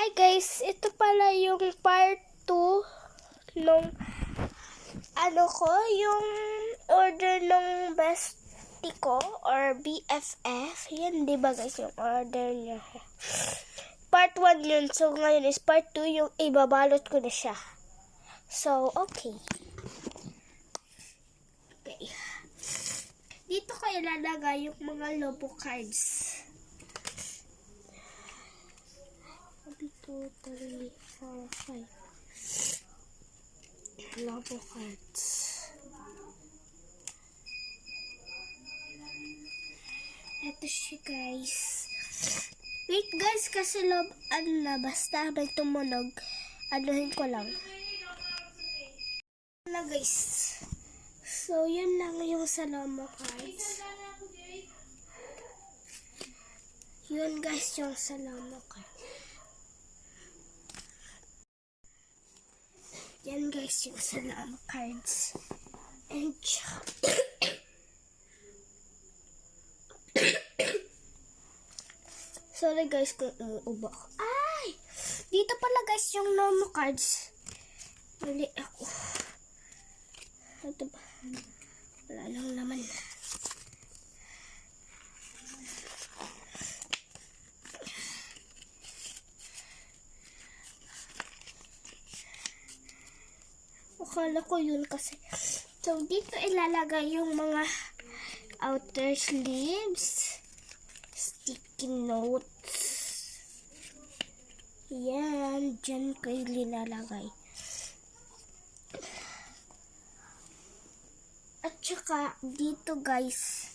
Hi guys, ito pala yung part 2 nung yung order ng bestie ko or BFF. Yan, di ba guys, yung order niya. Part 1 yun. So ngayon is part 2, yung ibabalot ko na siya. So, okay. Okay. Dito ko ilalagay yung mga lobo cards. 2, 3, 4, 5. Lobo cards. Ito siya guys. Wait guys, kasi basta may tumunog. Anuhin ko lang. Na guys. So, yun lang yung sa Lobo cards. Yun guys, yung sa Lobo cards. Yan guys, yung sa Lobo cards. And sorry guys kung uubok. Ay! Dito pala guys yung Lobo cards. Mali ako. Ito ba? Wala lang naman. Akala ko yun kasi. So, dito ilalagay yung mga outer sleeves, sticky notes. Yan, dyan ko ilalagay. At saka, dito guys,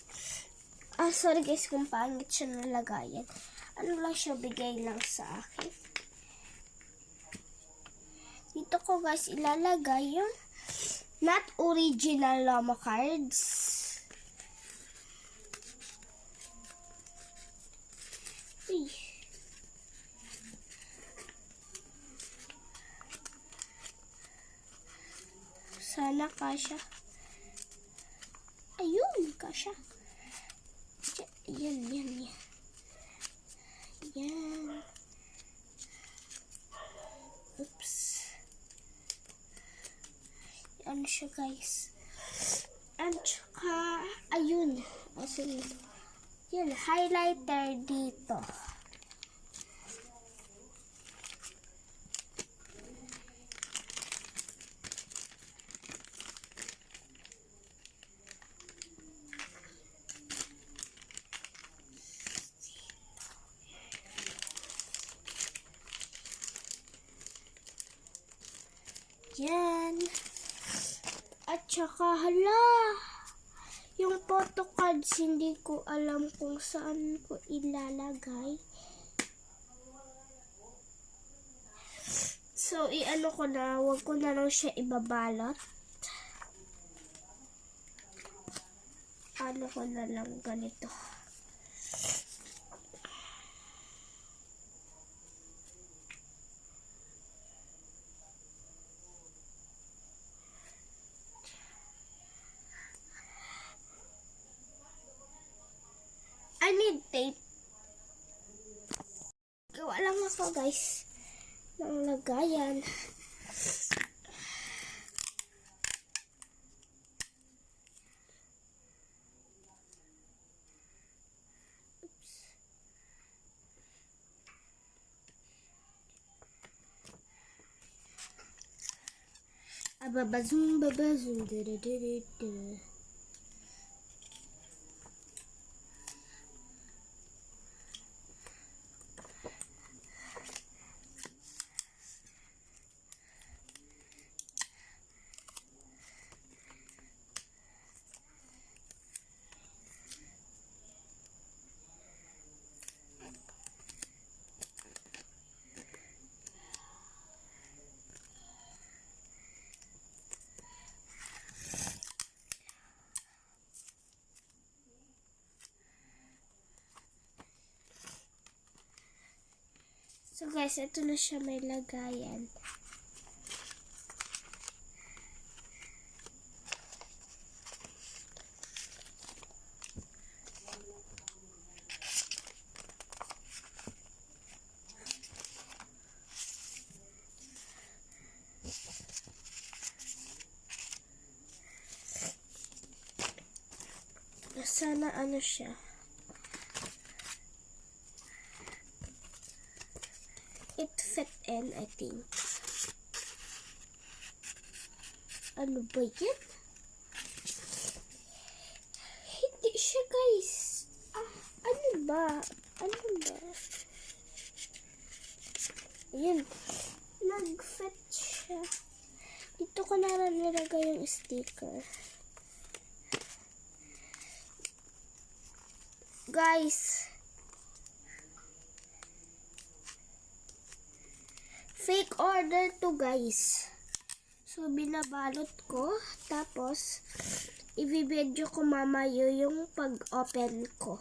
sorry guys kung pangit siya nalagayan. Ano lang siya, bigay lang sa akin. Dito ko guys ilalagay yung not original Lobo cards. Uy. Sana kasya. Ayun, kasya. Yan. Yan. Oops. Ano siya guys. At saka, ayun. Yun, highlighter dito. Yan. At saka, yung photo cards, hindi ko alam kung saan ko ilalagay. So, wag ko na lang siya ibabalot. Ko na lang ganito. I need tape. Gawa lang ako guys ng lagayan. Oops. Babazum. So guys, ito na siya, may lagayan. Sana ano siya. It fit in, I think. Ano ba yan? Hindi siya, guys. Ano ba? Ayan. Nag-fit siya. Dito ko na nilagay yung sticker. Guys. Fake order to, guys. So, binabalot ko. Tapos, i-video ko mamayo yung pag-open ko.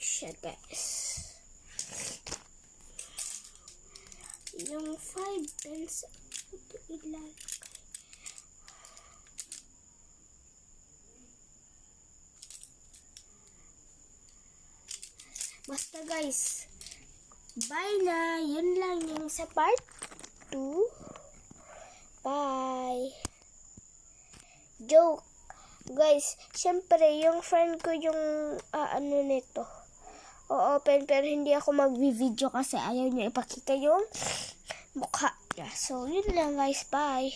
Siya, guys. Yung 5 pence, ito ilalagay. Basta, guys. Bye na. Yun lang yung sa part 2. Bye. Joke. Guys, syempre, yung friend ko yung ano nito. O-open, pero hindi ako mag-video kasi ayaw niya ipakita yung mukha niya. So, yun lang, guys. Bye.